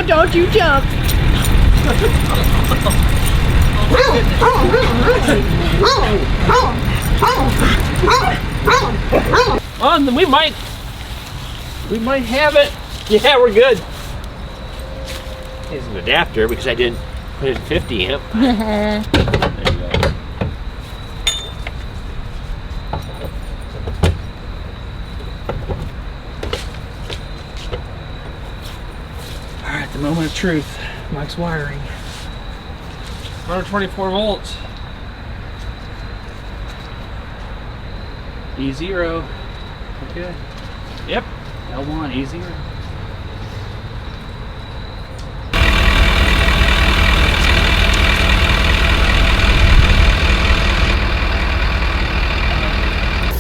Oh, don't you jump. Oh, and then we might have it. Yeah, we're good. It's an adapter because I didn't put it in 50 amp. There you go. All right, the moment of truth. Mike's wiring. 124 volts. E0. Okay. Yep. L1, E0.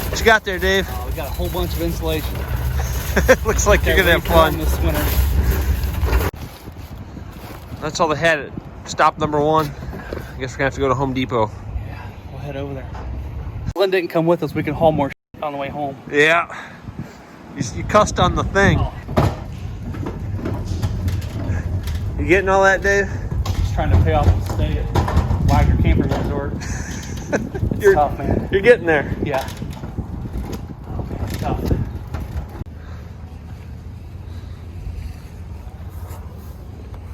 What you got there, Dave? We got a whole bunch of insulation. Looks like you're gonna have fun. This winter. That's all they had at stop number 1. I guess we're gonna have to go to Home Depot. Yeah, we'll head over there. Glenn didn't come with us. We can haul more on the way home. Yeah. You cussed on the thing. Oh. You getting all that, Dave? Just trying to pay off the stay at Wagner Camping Resort. You're tough, man. You're getting there. Yeah. Oh, man, it's tough.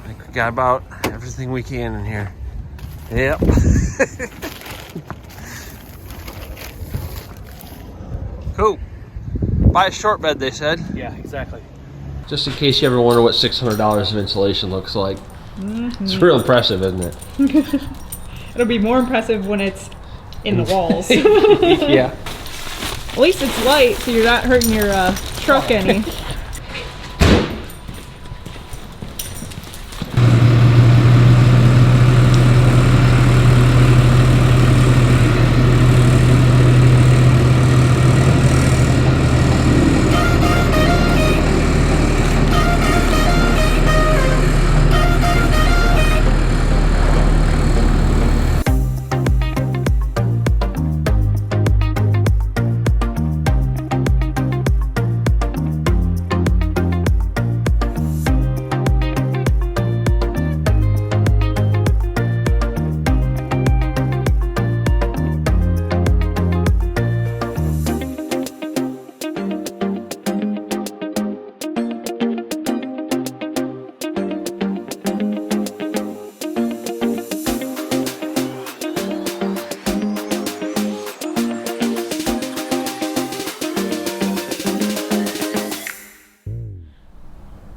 I think we got about everything we can in here. Yep. Cool. Buy a short bed, they said. Yeah, exactly. Just in case you ever wonder what $600 of insulation looks like. Mm-hmm. It's real impressive, isn't it? It'll be more impressive when it's in the walls. Yeah. At least it's light, so you're not hurting your truck any.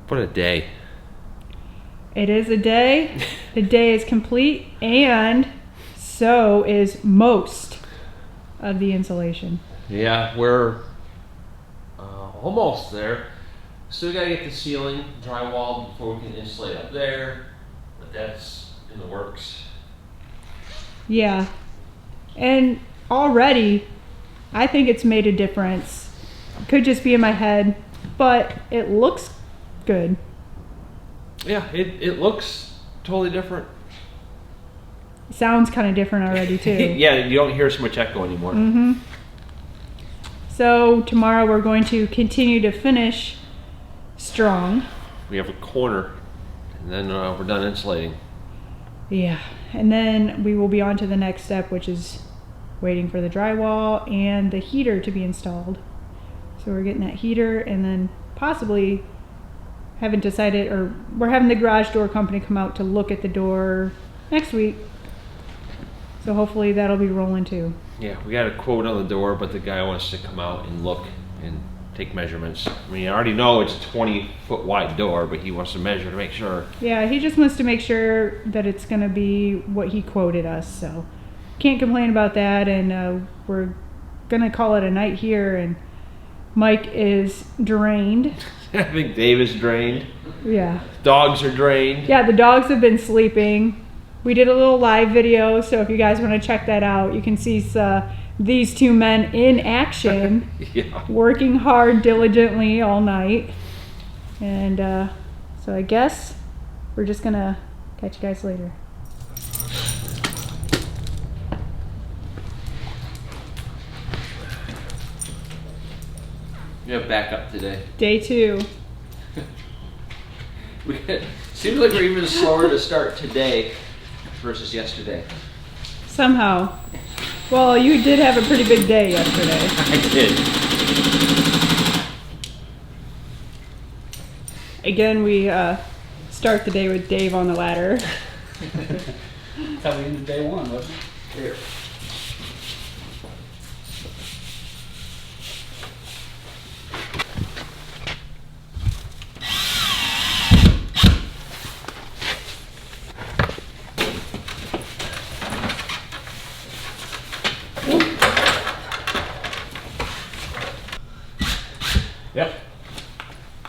What a day. It is a day. The day is complete, and so is most of the insulation. Yeah, we're almost there. Still gotta get the ceiling drywall before we can insulate up there, but that's in the works. Yeah. And already, I think it's made a difference. Could just be in my head, but it looks good. Yeah, it looks totally different. Sounds kind of different already too. Yeah, you don't hear so much echo anymore. Mm-hmm. So tomorrow we're going to continue to finish strong. We have a corner, and then we're done insulating. Yeah, and then we will be on to the next step, which is waiting for the drywall and the heater to be installed. So we're getting that heater, and then possibly haven't decided, or we're having the garage door company come out to look at the door next week. So hopefully that'll be rolling too. Yeah, we got a quote on the door, but the guy wants to come out and look and take measurements. I mean, I already know it's a 20-foot wide door, but he wants to measure to make sure. Yeah, he just wants to make sure that it's gonna be what he quoted us, so can't complain about that. And we're gonna call it a night here, and Mike is drained. I think Dave is drained. Yeah. Dogs are drained. Yeah, the dogs have been sleeping. We did a little live video, so if you guys want to check that out, you can see these two men in action, Yeah. working hard diligently all night. And so I guess we're just gonna catch you guys later. You have backup today. Day 2. We got Seems like we're even slower to start today versus yesterday. Somehow. Well, you did have a pretty big day yesterday. I did. Again, we start the day with Dave on the ladder. That's how we ended day one, wasn't it? Here. Yep.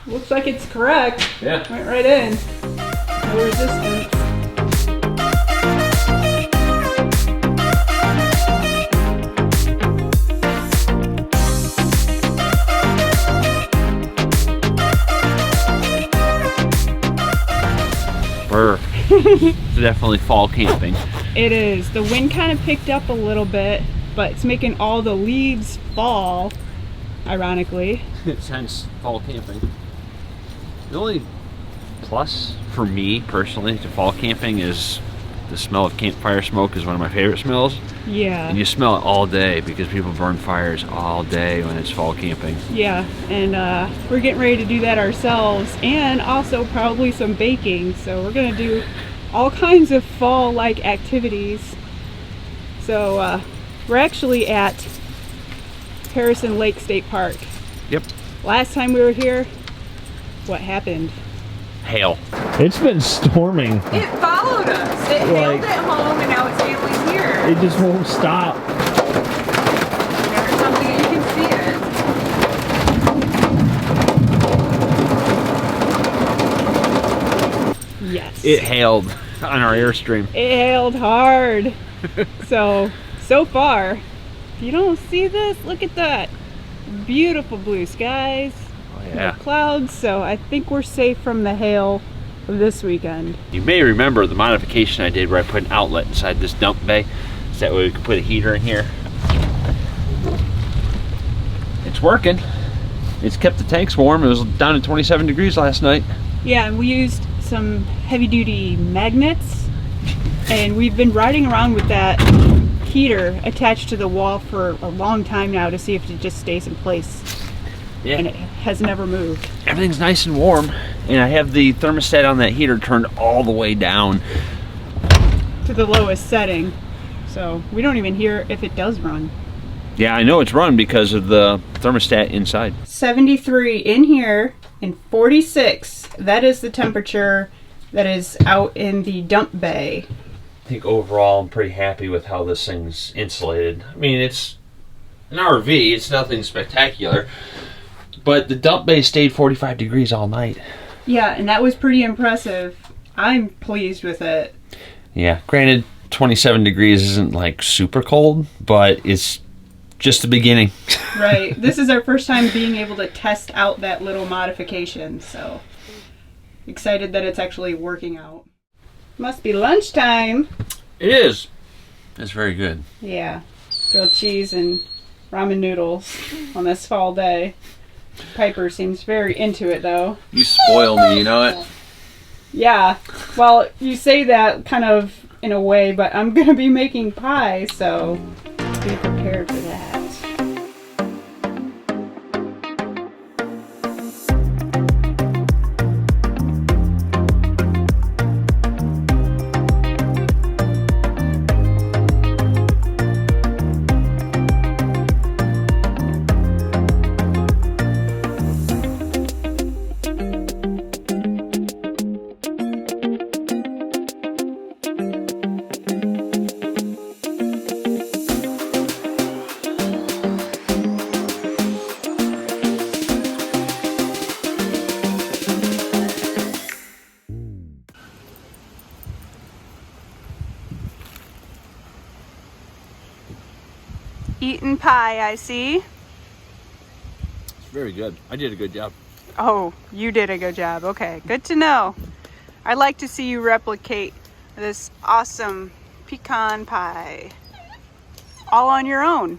Looks like it's correct. Yeah. Went right in. No resistance. It's definitely fall camping. It is. The wind kind of picked up a little bit, but it's making all the leaves fall, ironically. Hence fall camping. The only plus for me personally to fall camping is the smell of campfire smoke is one of my favorite smells. Yeah. And you smell it all day because people burn fires all day when it's fall camping. Yeah, and we're getting ready to do that ourselves, and also probably some baking. So we're gonna do all kinds of fall-like activities. So we're actually at Harrison Lake State Park. Yep. Last time we were here, what happened? Hail. It's been storming. It followed us. It hailed at home and now it's hailing here. It just won't stop. There's something you can see it. Yes. It hailed on our Airstream. It hailed hard. So far, if you don't see this, look at that. Beautiful blue skies. Oh, No yeah. clouds, so I think we're safe from the hail of this weekend. You may remember the modification I did where I put an outlet inside this dump bay so that way we could put a heater in here. It's working. It's kept the tanks warm. It was down to 27 degrees last night. Yeah, and we used some heavy-duty magnets, and we've been riding around with that heater attached to the wall for a long time now to see if it just stays in place. Yeah. And it has never moved. Everything's nice and warm, and I have the thermostat on that heater turned all the way down. To the lowest setting, so we don't even hear if it does run. Yeah, I know it's run because of the thermostat inside. 73 in here and 46. That is the temperature that is out in the dump bay. I think overall I'm pretty happy with how this thing's insulated. I mean, it's an RV, it's nothing spectacular, but the dump bay stayed 45 degrees all night. Yeah, and that was pretty impressive. I'm pleased with it. Yeah, granted 27 degrees isn't like super cold, but it's just the beginning. Right. This is our first time being able to test out that little modification, so excited that it's actually working out. Must be lunchtime. It is. It's very good. Yeah. Grilled cheese and ramen noodles on this fall day. Piper seems very into it though. You spoil me, you know it? Yeah. Well, you say that kind of in a way, but I'm going to be making pie, so be prepared for that. Eating pie, I see. It's very good. I did a good job. Oh, you did a good job. Okay, good to know. I'd like to see you replicate this awesome pecan pie all on your own.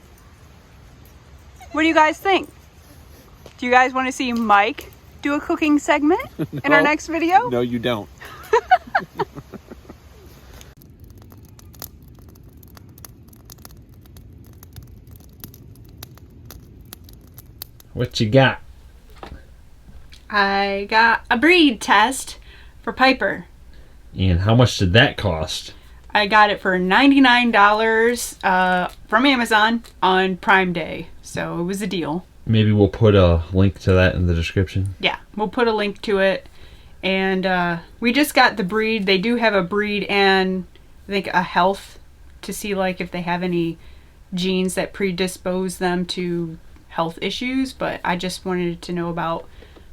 What do you guys think? Do you guys want to see Mike do a cooking segment in our next video? No, you don't. What you got? I got a breed test for Piper. And how much did that cost? I got it for $99 from Amazon on Prime Day, so it was a deal. Maybe we'll put a link to that in the description. Yeah, we'll put a link to it. And we just got the breed. They do have a breed and I think a health to see like if they have any genes that predispose them to health issues. But I just wanted to know about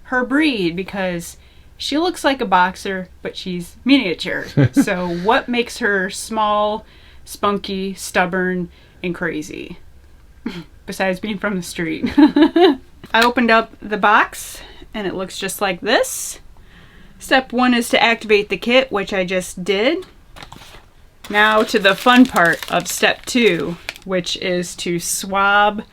her breed because she looks like a boxer, but she's miniature. So what makes her small, spunky, stubborn, and crazy? Besides being from the street. I opened up the box and it looks just like this. Step 1 is to activate the kit, which I just did. Now to the fun part of step 2, which is to swab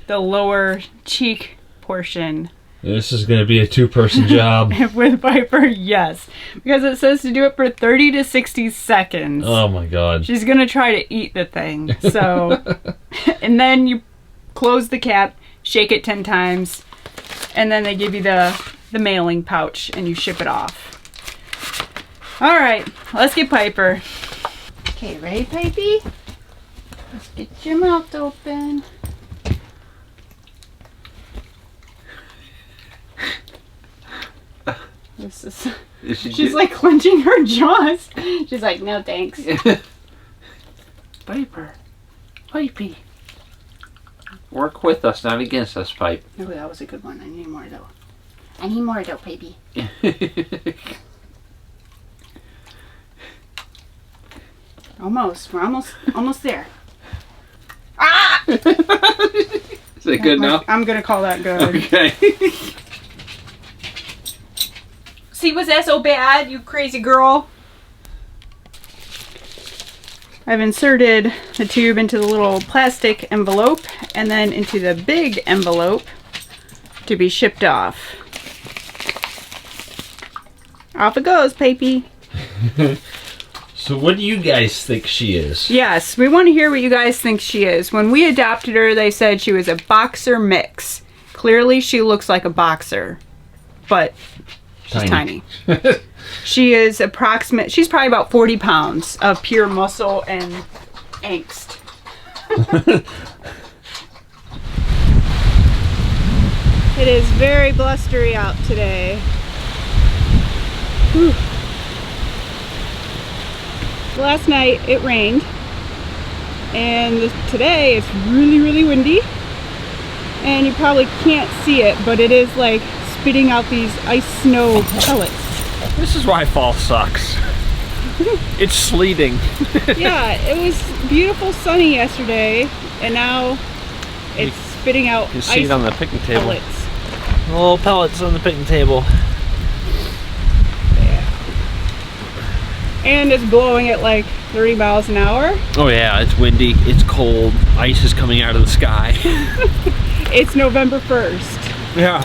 the lower cheek portion. This is going to be a 2-person job. With Piper, yes. Because it says to do it for 30 to 60 seconds. Oh my god. She's going to try to eat the thing. So, and then you close the cap, shake it 10 times, and then they give you the mailing pouch and you ship it off. All right, let's get Piper. Okay, ready, Pipey? Let's get your mouth open. This is. She's like clenching her jaws. She's like, no thanks. Piper. Pipey. Work with us, not against us, Pipe. Oh, that was a good one. I need more though. I need more though, baby. Almost. We're almost there. Ah! Is it good now? I'm gonna call that good. Okay. See, was that so bad, you crazy girl? I've inserted the tube into the little plastic envelope and then into the big envelope to be shipped off. Off it goes, Pipey. So what do you guys think she is? Yes, we want to hear what you guys think she is. When we adopted her, they said she was a boxer mix. Clearly, she looks like a boxer, but she's tiny. She is she's probably about 40 pounds of pure muscle and angst. It is very blustery out today. Whew. Last night it rained, and today it's really, really windy, and you probably can't see it, but it is like spitting out these ice snow pellets. This is why fall sucks. It's sleeting. Yeah, it was beautiful sunny yesterday, and now it's spitting out You can see it on the picnic table. pellets. Little pellets on the picnic table. And it's blowing at like 30 miles an hour. Oh yeah, it's windy, it's cold, ice is coming out of the sky. It's November 1st. Yeah.